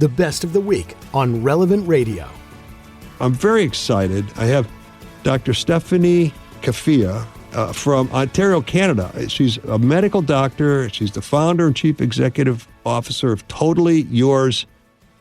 the best of the week on Relevant Radio. I'm very excited. I have Dr. Stephanie Kafie from Ontario, Canada. She's a medical doctor. She's the founder and chief executive officer of Totally Yours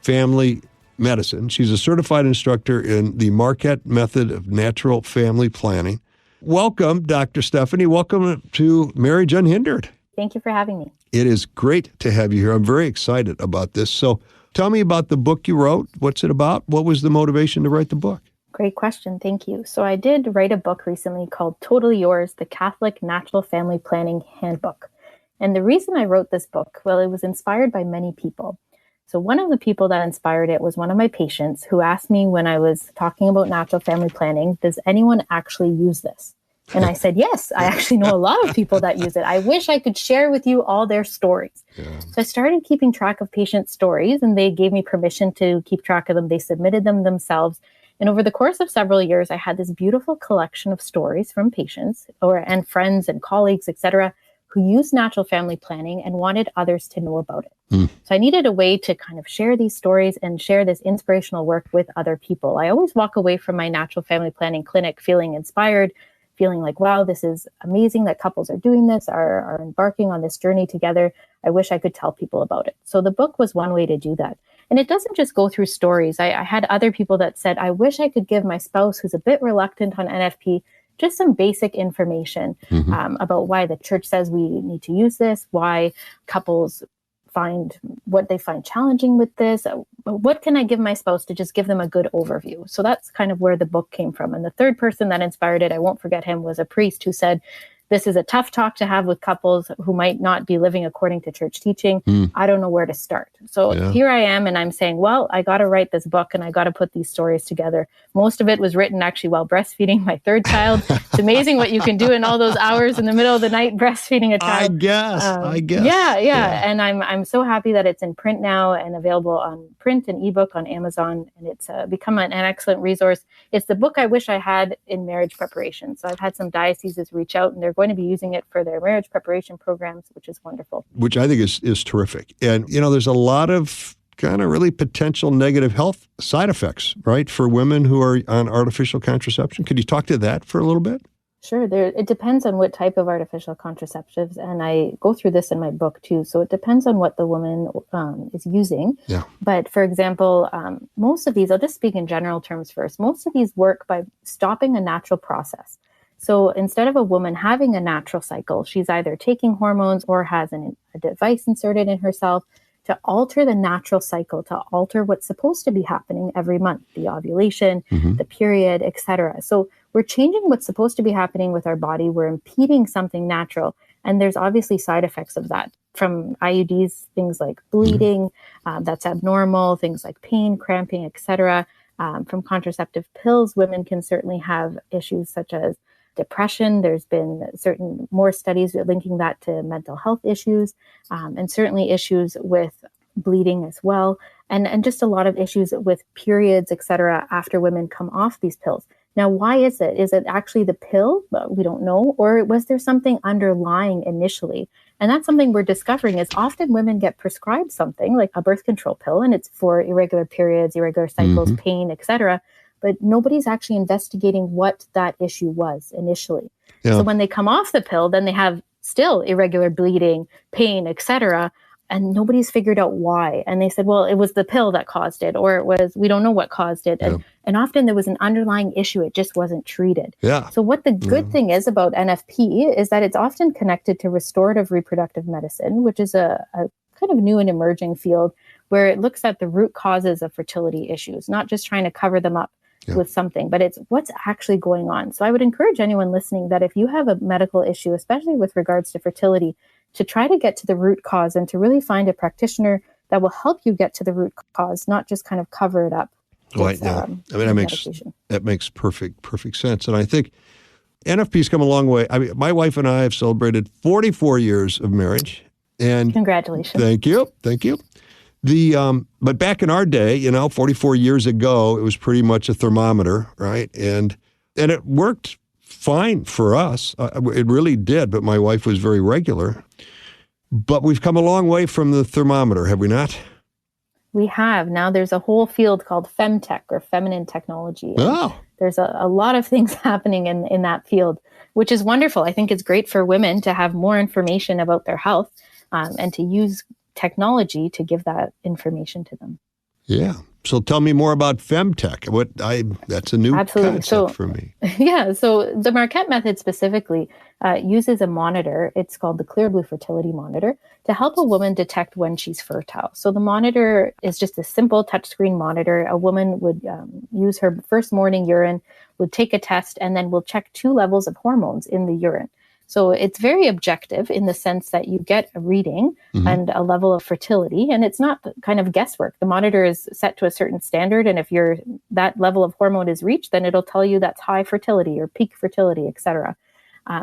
Family Medicine. She's a certified instructor in the Marquette Method of Natural Family Planning. Welcome, Dr. Stephanie. Welcome to Marriage Unhindered. Thank you for having me. It is great to have you here. I'm very excited about this. So tell me about the book you wrote. What's it about? What was the motivation to write the book? Great question. Thank you. So I did write a book recently called Totally Yours, the Catholic Natural Family Planning Handbook. And the reason I wrote this book, well, it was inspired by many people. So one of the people that inspired it was one of my patients who asked me when I was talking about natural family planning, does anyone actually use this? And I said, yes, I actually know a lot of people that use it. I wish I could share with you all their stories. Yeah. So I started keeping track of patient stories, and they gave me permission to keep track of them. They submitted them themselves. And over the course of several years, I had this beautiful collection of stories from patients and friends and colleagues, et cetera, who used natural family planning and wanted others to know about it. So I needed a way to kind of share these stories and share this inspirational work with other people. I always walk away from my natural family planning clinic feeling inspired, feeling like, wow, this is amazing that couples are doing this, are embarking on this journey together. I wish I could tell people about it. So the book was one way to do that. And it doesn't just go through stories. I had other people that said, I wish I could give my spouse who's a bit reluctant on NFP just some basic information about why the church says we need to use this, why couples find what they find challenging with this. What can I give my spouse to just give them a good overview? So that's kind of where the book came from. And the third person that inspired it, I won't forget him, was a priest who said, this is a tough talk to have with couples who might not be living according to church teaching. I don't know where to start. So here I am, and I'm saying, well, I got to write this book and I got to put these stories together. Most of it was written actually while breastfeeding my third child. It's amazing what you can do in all those hours in the middle of the night breastfeeding a child. I guess. Yeah. And I'm so happy that it's in print now and available on print and ebook on Amazon. And it's become an excellent resource. It's the book I wish I had in marriage preparation. So I've had some dioceses reach out, and they're going to be using it for their marriage preparation programs, which is wonderful. Which I think is terrific. And, there's a lot of kind of really potential negative health side effects, right, for women who are on artificial contraception. Could you talk to that for a little bit? Sure. It depends on what type of artificial contraceptives. And I go through this in my book too. So it depends on what the woman is using. Yeah. But for example, most of these, I'll just speak in general terms first. Most of these work by stopping a natural process. So instead of a woman having a natural cycle, she's either taking hormones or has a device inserted in herself to alter the natural cycle, to alter what's supposed to be happening every month, the ovulation, the period, etc. So we're changing what's supposed to be happening with our body. We're impeding something natural. And there's obviously side effects of that, from IUDs, things like bleeding, that's abnormal, things like pain, cramping, etc. From contraceptive pills, women can certainly have issues such as depression. There's been certain more studies linking that to mental health issues, and certainly issues with bleeding as well, and just a lot of issues with periods, etc. after women come off these pills. Now, why is it? Is it actually the pill? We don't know. Or was there something underlying initially? And that's something we're discovering is often women get prescribed something like a birth control pill, and it's for irregular periods, irregular cycles, pain, etc. But nobody's actually investigating what that issue was initially. Yeah. So when they come off the pill, then they have still irregular bleeding, pain, etc. And nobody's figured out why. And they said, well, it was the pill that caused it, or it was, we don't know what caused it. And often there was an underlying issue. It just wasn't treated. Yeah. So what the good thing is about NFP is that it's often connected to restorative reproductive medicine, which is a kind of new and emerging field where it looks at the root causes of fertility issues, not just trying to cover them up with something, but it's what's actually going on. So I would encourage anyone listening that if you have a medical issue, especially with regards to fertility, to try to get to the root cause and to really find a practitioner that will help you get to the root cause, not just kind of cover it up. Right. I mean, that makes perfect sense. And I think NFP's come a long way. I mean, my wife and I have celebrated 44 years of marriage. And congratulations. Thank you. But back in our day, 44 years ago, it was pretty much a thermometer, right? And it worked fine for us. It really did, but my wife was very regular. But we've come a long way from the thermometer, have we not? We have. Now there's a whole field called femtech or feminine technology. Oh. There's a lot of things happening in that field, which is wonderful. I think it's great for women to have more information about their health and to use technology to give that information to them. Yeah. So tell me more about femtech. That's a new concept for me. Yeah. So the Marquette method specifically uses a monitor. It's called the Clear Blue Fertility Monitor to help a woman detect when she's fertile. So the monitor is just a simple touchscreen monitor. A woman would use her first morning urine, would take a test, and then will check 2 levels of hormones in the urine. So it's very objective in the sense that you get a reading and a level of fertility, and it's not kind of guesswork. The monitor is set to a certain standard, and if that level of hormone is reached, then it'll tell you that's high fertility or peak fertility, etc.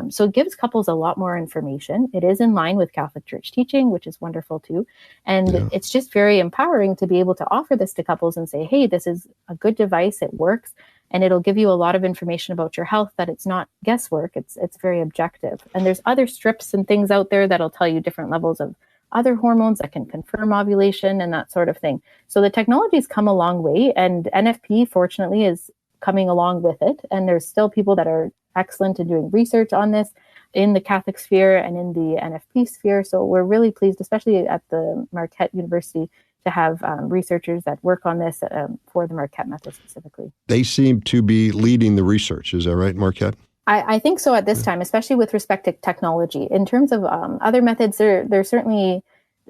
So it gives couples a lot more information. It is in line with Catholic Church teaching, which is wonderful too. And it's just very empowering to be able to offer this to couples and say, hey, this is a good device. It works. And it'll give you a lot of information about your health, that it's not guesswork. It's very objective. And there's other strips and things out there that'll tell you different levels of other hormones that can confirm ovulation and that sort of thing. So the technology's come a long way, and NFP, fortunately, is coming along with it. And there's still people that are excellent in doing research on this in the Catholic sphere and in the NFP sphere. So we're really pleased, especially at the Marquette University, to have researchers that work on this for the Marquette method specifically. They seem to be leading the research. Is that right, Marquette? I think so at this time, especially with respect to technology. In terms of other methods, they're certainly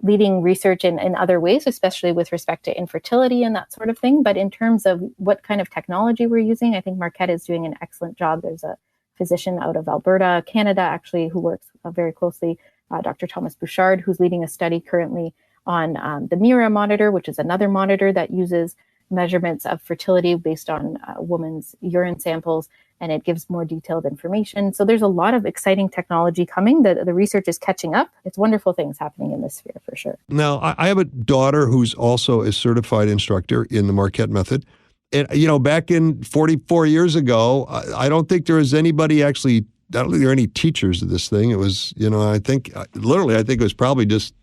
leading research in other ways, especially with respect to infertility and that sort of thing. But in terms of what kind of technology we're using, I think Marquette is doing an excellent job. There's a physician out of Alberta, Canada, actually, who works very closely, Dr. Thomas Bouchard, who's leading a study currently on the Mira monitor, which is another monitor that uses measurements of fertility based on a woman's urine samples, and it gives more detailed information. So there's a lot of exciting technology coming. The research is catching up. It's wonderful things happening in this sphere for sure. Now, I have a daughter who's also a certified instructor in the Marquette method. And, back in 44 years ago, I don't think there was anybody actually, I don't think there were any teachers of this thing. It was, I think it was probably just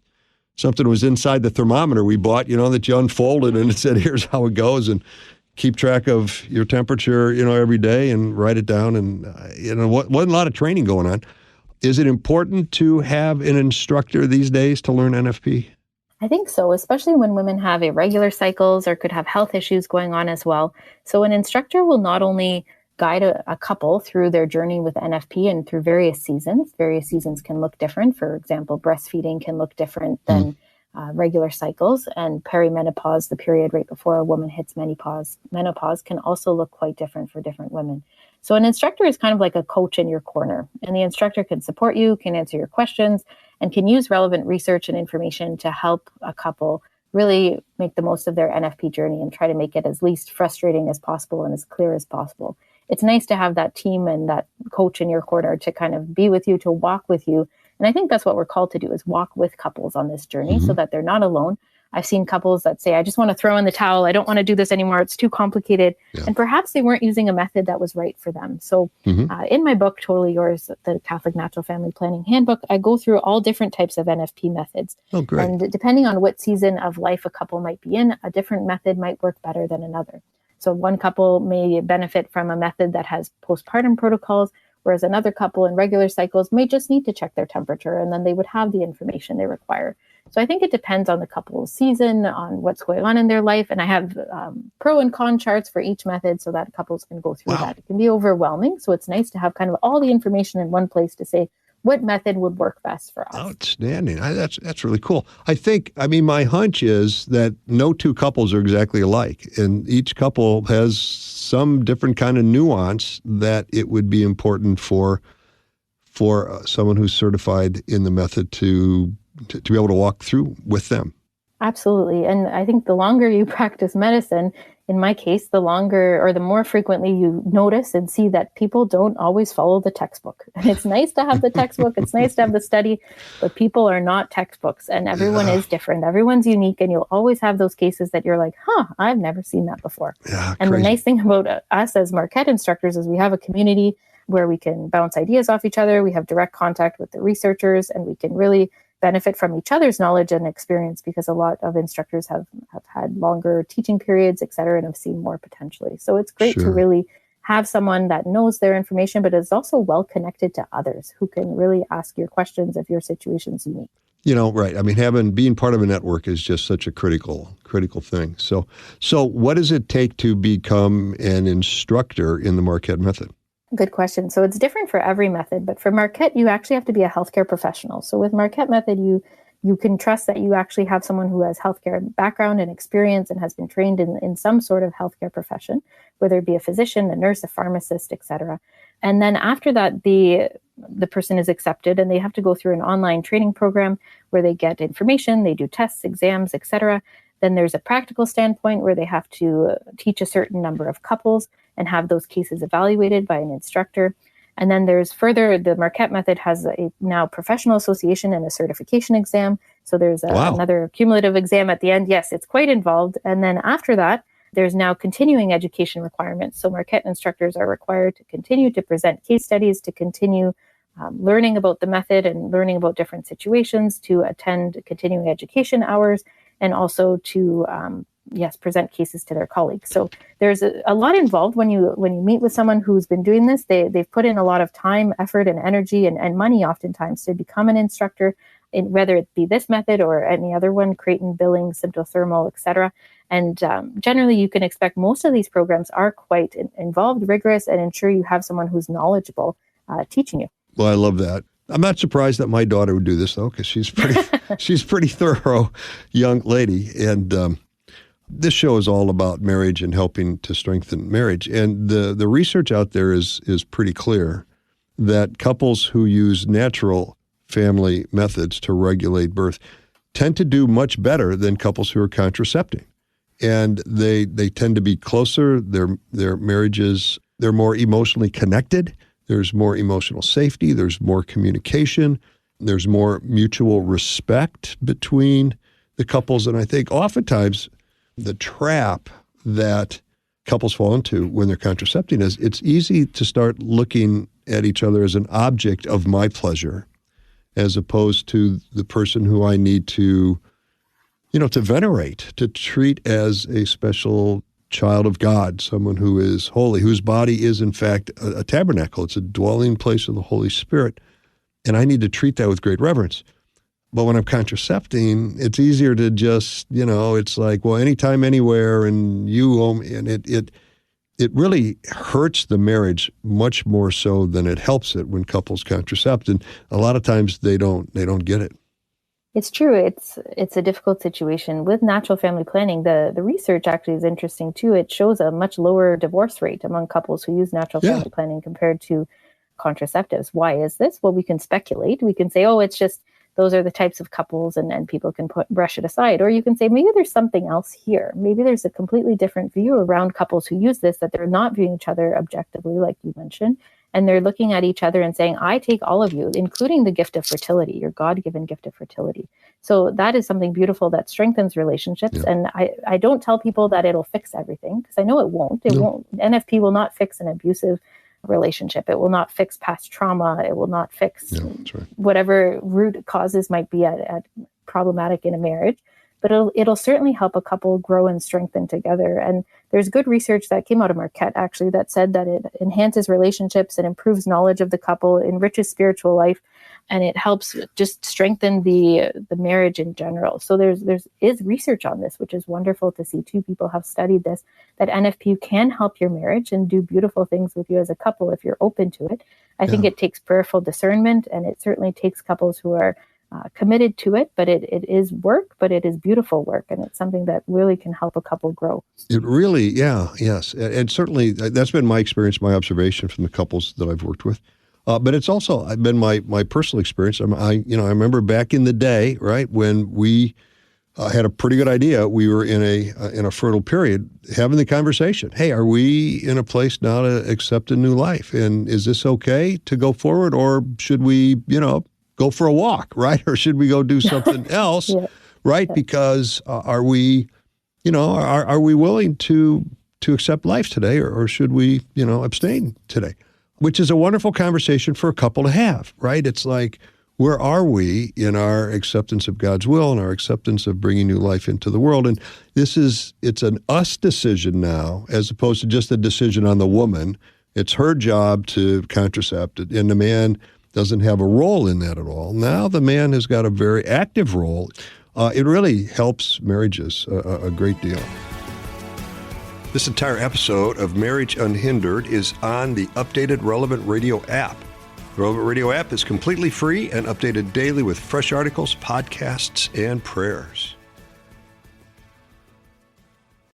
something was inside the thermometer we bought, that you unfolded and it said, here's how it goes, and keep track of your temperature, every day and write it down. And, wasn't a lot of training going on. Is it important to have an instructor these days to learn NFP? I think so, especially when women have irregular cycles or could have health issues going on as well. So an instructor will not only guide a couple through their journey with NFP and through various seasons. Various seasons can look different. For example, breastfeeding can look different than regular cycles, and perimenopause, the period right before a woman hits menopause, can also look quite different for different women. So an instructor is kind of like a coach in your corner, and the instructor can support you, can answer your questions, and can use relevant research and information to help a couple really make the most of their NFP journey and try to make it as least frustrating as possible and as clear as possible. It's nice to have that team and that coach in your corner to kind of be with you, to walk with you. And I think that's what we're called to do, is walk with couples on this journey so that they're not alone. I've seen couples that say, I just want to throw in the towel. I don't want to do this anymore. It's too complicated. Yeah. And perhaps they weren't using a method that was right for them. So in my book, Totally Yours, the Catholic Natural Family Planning Handbook, I go through all different types of NFP methods. Oh, great. And depending on what season of life a couple might be in, a different method might work better than another. So one couple may benefit from a method that has postpartum protocols, whereas another couple in regular cycles may just need to check their temperature, and then they would have the information they require. So I think it depends on the couple's season, on what's going on in their life. And I have pro and con charts for each method so that couples can go through that. It can be overwhelming. So it's nice to have kind of all the information in one place to say what method would work best for us. Outstanding. That's really cool. My hunch is that no two couples are exactly alike, and each couple has some different kind of nuance that it would be important for someone who's certified in the method to be able to walk through with them. Absolutely. And I think the longer you practice medicine, in my case, the longer or the more frequently you notice and see that people don't always follow the textbook. And it's nice to have the textbook, it's nice to have the study, but people are not textbooks, and everyone is different. Everyone's unique, and you'll always have those cases that you're like, I've never seen that before. And the nice thing about us as Marquette instructors is we have a community where we can bounce ideas off each other. We have direct contact with the researchers, and we can really benefit from each other's knowledge and experience, because a lot of instructors have had longer teaching periods, et cetera, and have seen more potentially. So it's great to really have someone that knows their information, but is also well connected to others who can really ask your questions if your situation's unique. Right. I mean, being part of a network is just such a critical thing. So what does it take to become an instructor in the Marquette method? Good question. So it's different for every method, but for Marquette, you actually have to be a healthcare professional. So with Marquette method, you can trust that you actually have someone who has healthcare background and experience and has been trained in some sort of healthcare profession, whether it be a physician, a nurse, a pharmacist, et cetera. And then after that, the person is accepted and they have to go through an online training program where they get information, they do tests, exams, et cetera. Then there's a practical standpoint where they have to teach a certain number of couples and have those cases evaluated by an instructor. And then there's further, the Marquette method has a now professional association and a certification exam. So there's another cumulative exam at the end. Yes, it's quite involved. And then after that, there's now continuing education requirements. So Marquette instructors are required to continue to present case studies, to continue learning about the method and learning about different situations, to attend continuing education hours, and also to present cases to their colleagues. So there's a lot involved when you meet with someone who's been doing this. They've put in a lot of time, effort, and energy and money oftentimes to become an instructor, in whether it be this method or any other one, Creighton, Billing, symptothermal, etc. And generally, you can expect most of these programs are quite involved, rigorous, and ensure you have someone who's knowledgeable teaching you. Well, I love that. I'm not surprised that my daughter would do this, though, because she's pretty thorough young lady. And this show is all about marriage and helping to strengthen marriage. And the research out there is pretty clear that couples who use natural family methods to regulate birth tend to do much better than couples who are contracepting. And they tend to be closer. Their marriages, they're more emotionally connected. There's more emotional safety. There's more communication. There's more mutual respect between the couples. And I think oftentimes the trap that couples fall into when they're contracepting is it's easy to start looking at each other as an object of my pleasure, as opposed to the person who I need to venerate, to treat as a special child of God, someone who is holy, whose body is in fact a tabernacle. It's a dwelling place of the Holy Spirit. And I need to treat that with great reverence. But when I'm contracepting, it's easier to just, it's like, well, anytime, anywhere, and you owe me. And it really hurts the marriage much more so than it helps it when couples contracept. And a lot of times they don't get it. It's true. It's a difficult situation. With natural family planning, the research actually is interesting too. It shows a much lower divorce rate among couples who use natural family planning compared to contraceptives. Why is this? Well, we can speculate. We can say, oh, it's just those are the types of couples, and people can brush it aside. Or you can say, maybe there's something else here. Maybe there's a completely different view around couples who use this, that they're not viewing each other objectively, like you mentioned. And they're looking at each other and saying, I take all of you, including the gift of fertility, your God-given gift of fertility. So that is something beautiful that strengthens relationships. Yeah. And I don't tell people that it'll fix everything, because I know it won't. It won't. NFP will not fix an abusive relationship. It will not fix past trauma. It will not fix whatever root causes might be at problematic in a marriage. But it'll certainly help a couple grow and strengthen together. And there's good research that came out of Marquette, actually, that said that it enhances relationships, it improves knowledge of the couple, enriches spiritual life, and it helps just strengthen the marriage in general. So there is research on this, which is wonderful to see. Two people have studied this, that NFP can help your marriage and do beautiful things with you as a couple if you're open to it. I think it takes prayerful discernment, and it certainly takes couples who are committed to it, but it is work, but it is beautiful work, and it's something that really can help a couple grow. It really, yes. And certainly that's been my experience, my observation from the couples that I've worked with. But it's also been my personal experience. I remember back in the day, right, when we had a pretty good idea, we were in a fertile period, having the conversation. Hey, are we in a place now to accept a new life? And is this okay to go forward, or should we, go for a walk, right? Or should we go do something else, right? Because are we willing to accept life today, or should we, abstain today? Which is a wonderful conversation for a couple to have, right? It's like, where are we in our acceptance of God's will and our acceptance of bringing new life into the world? And it's an us decision now, as opposed to just a decision on the woman. It's her job to contracept it, and the man doesn't have a role in that at all. Now the man has got a very active role. It really helps marriages a great deal. This entire episode of Marriage Unhindered is on the updated Relevant Radio app. The Relevant Radio app is completely free and updated daily with fresh articles, podcasts, and prayers.